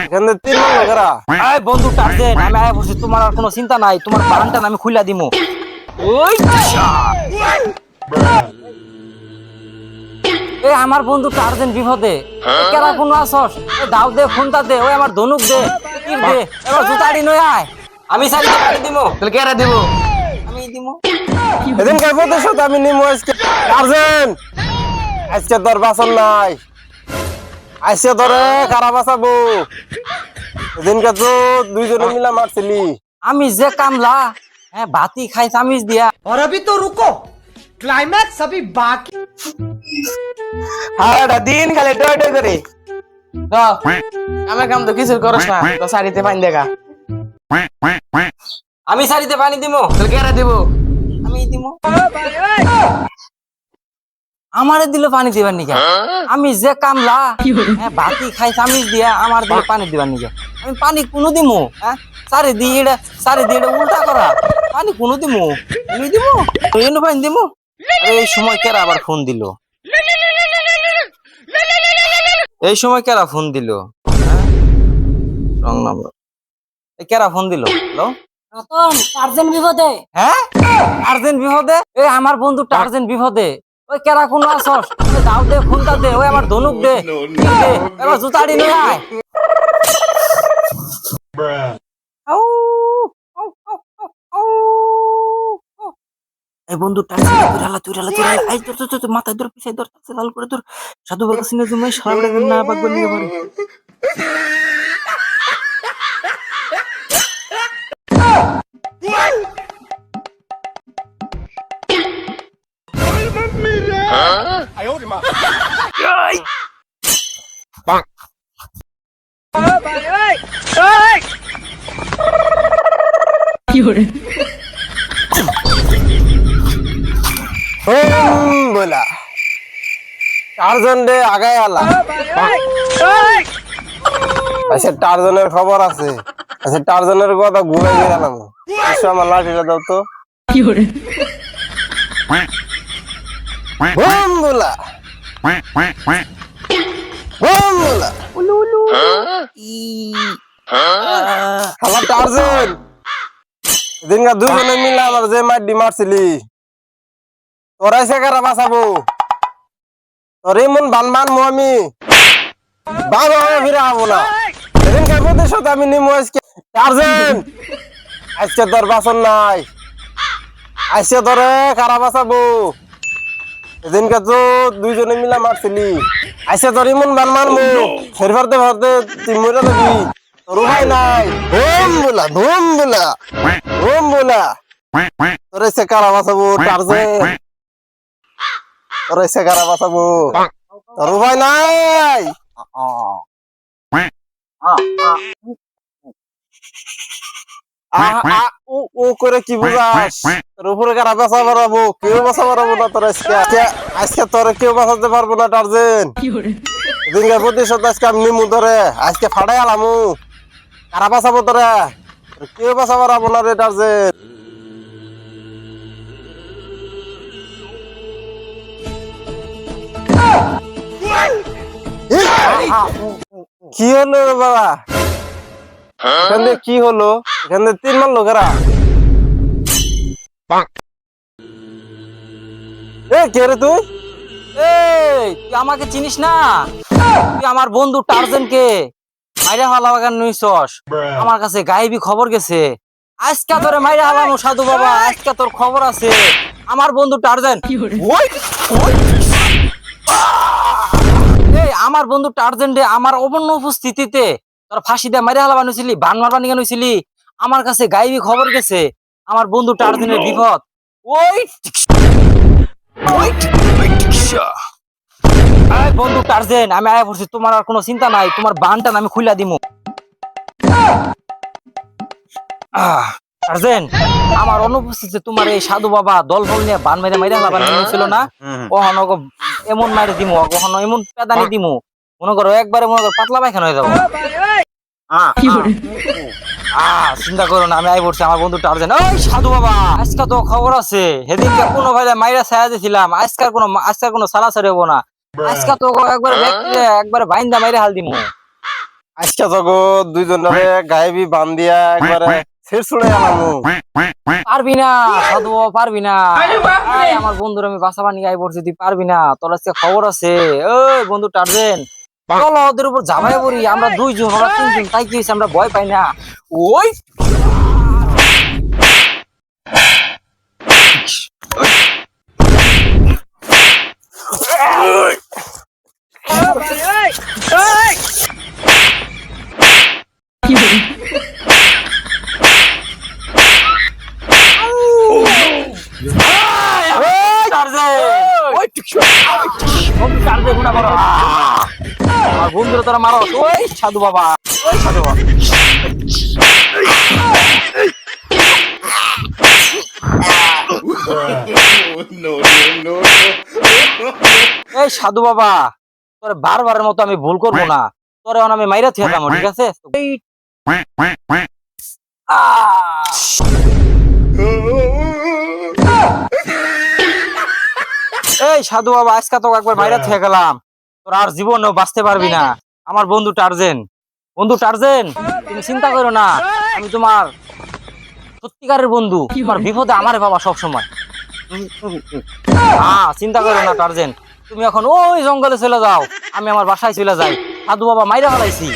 এখানে তিন মান লোকেরা। এই বন্ধু টার্জেন আমি আয়া বসে তোমার আর কোনো চিন্তা নাই তোমার বানটা আমি খুইলা দিমু ওই এ আমার বন্ধু টার্জেন বিপদে কেরা কোন আসস দাও দে ফোনটা দে ওই আমার ধনুক দে তীর দে এবার জুতাড়ি নয় আয় আমি সারিতে পানি দিমু তাহলে কেরা দিব আমি দিমু এদিন কে প্রতিশোধ আমি নিমু আজকে। টার্জেন আজকে তোর বাসন নাই, আজকে তোরে কারা বাঁচাবো। এদিনকে তো দুইজনে মিলা মারছিলি। আমি যে কামলা হ্যাঁ বাতি খাই চামিচ দিয়া और अभी तो रुको, क्लाइमैक्स अभी बाकी। হ্যাঁ দিন খালি টয় টয় করে আমার কাম তো কিছু করস না তো শাড়িতে পানি দেখা আমি সারিতে পানি দিমু তাহলে কেরা দিব আমি দিমু আমারে দিল পানি দিবার নিকা আমি যে কামলা হ্যাঁ বাতি খাই চামিচ দিয়া আমার দিলে পানি দিবার নিকা আমি পানি কোনো দিমু হ্যাঁ সারি দিয়ে উল্টা করা পানি কোনো দিমু আমি দিমু এনে পানি দিমু আরে এই সময় কেরা আবার ফোন দিল এই সময় কেরা ফোন দিল রং নাম্বার এই কেরা ফোন দিল হ্যালো রতন টার্জেন বিপদে। হ্যাঁ টার্জেন বিপদে এই আমার বন্ধু টার্জেন বিপদে ওই কেরা কোন আসস ওই দাও দে ফোনটা দে ওই আমার ধনুক দে তীর দে এবার জুতাড়ি নয় আয় আউ, আউ, আউ, আউ, আউ, আউ। এই বন্ধু টার্জেন তুই ঢালা এই তোর মাথায় ধর পিছাই ধর লাল করে তোর সাধু বাবা সিনে জমে সারা না বাগবা নিয়ে পারে বলা টার্জন রে আগায় আলা। আচ্ছা টার্জনের খবর আছে। আচ্ছা টার্জনের কথা ঘুরে গেলাম। আমার লাঠিটা দাও তো। বুম বলা বুম বলা আমার টার্জন এদিনকার দুজনে মিলে আমার যে মাটি মারছিলি তোরাই সে কারা বাঁচাবো। তোর এমন বানমান আমি বাবা ফিরে হবো না। এদিনকার প্রতিশোধ আমি নিমু আজকে। টার্জন আজকে তোর বাসন নাই, আজকে তোরে কারা বাঁচাবো। এদিনকে তো দুইজনে মিলা মারছিলি আজকে তোর এমন বানমান ফের ফারতে ফারতে তুই মরে যাবি। তোর উপায় নাই। ধুম বলা তোরে সে কারা বাঁচাবো। টার্জন তোরে সে কারা বাঁচাবো। তোর উপায় নাই। ও করে কি বুঝাস? তোর উপরে কারা বাঁচা বাড়াবো? কেউ বাঁচা বাড়াবো না তোর আজকে তোরে কেউ বাঁচাতে পারবো না। টার্জন এদিনকার প্রতিশোধ আজকে আমি নিমু ধরে আজকে ফাড়াই আলামু। কারা বাঁচাবো তোরা? কেউ বাঁচা বাড়াবো না রে টার্জন। কি হলো রে বাবা? এখানে কি হলো? এখানে তিন মান লোকেরা। এ কে রে তুই? এই তুই আমাকে চিনিস না? তুই আমার বন্ধু টার্জেন কে মাইরা হালা বাগান নইছস আমার কাছে গায়েবী খবর গেছে আজকে তোরে মাইরা হালামু সাধু বাবা আজকে তোর খবর আছে আমার বন্ধু টার্জেন এই আমার বন্ধু টার্জেন রে আমার অবন্য উপস্থিতিতে তোর ফাঁসি দিয়ে মাইরা হালা বানিয়েছিলি বান মারবা নিয়ে নইছিলি আমার কাছে গায়েবী খবর গেছে আমার বন্ধু টার্জেনের বিপদ ওই এই বন্ধু টার্জেন আমি আয়া পড়ছি তোমার আর কোনো চিন্তা নাই তোমার বানটা আমি খুইলা দিমু টার্জেন আমার অনুপস্থিতিতে তোমার এই সাধু বাবা দল বল নিয়ে বান মেরে মাইরা হালা বানিয়ে ছিল না ওহন এমন মাইরে দিমু ওহন এমন পেদানি দিমু মনে করো একবারে মনে করো পাতলা পায়খানা হয়ে যাবো চিন্তা করো না আমি আই পড়ছি আমার বন্ধু টার্জেন ওই সাধু বাবা আজকে তো খবর আছে সেদিনকে কোনো ভাই মাইরা ছায়া দিছিলাম আজকাল কোনো সালাসারি হবো না আজকে তো একবার একবারে বাইন্দা মাইরে হাল দিমু আজকে জগৎ দুইজনের গায়েবি বান্ধিয়া একবারে শেষ ছুড়ে আনামু। পারবি না সাধু বাবা, পারবি না। আয়, আমার বন্ধুর আমি বাসা বানিয়ে গায়ে পড়ছি, তুই পারবি না। তোর আজকে খবর আছে। ওই বন্ধু টার্জেন, চলো ওদের উপর ঝামাই পড়ি। আমরা দুইজন, ওরা তিনজন, তাই কি হয়েছে? আমরা ভয় পাই না। ওই আমার বন্ধুরা তোরা মারো। ওই সাধু বাবা, ওই সাধু বাবা। এই সাধু বাবা, তোর বারবারের মতো আমি ভুল করবো না। তোরে আমি মাইরা থিয়া যাবো, ঠিক আছে? এই, এই সাধু বাবা, আজকে তো একবার মাইরা থিয়া গেলাম। তোর আর জীবনেও বাঁচতে পারবি না। আমার বন্ধু টার্জেন, বন্ধু টার্জেন, তুমি চিন্তা করো না। আমি তোমার সত্যিকারের বন্ধু। তোমার বিপদে আমারে বাবা সবসময়। চিন্তা করো না টার্জেন, তুমি এখন ওই জঙ্গলে চলে যাও, আমি আমার বাসায় চলে যাই। সাধু বাবা মাইরা ফেলাইছি।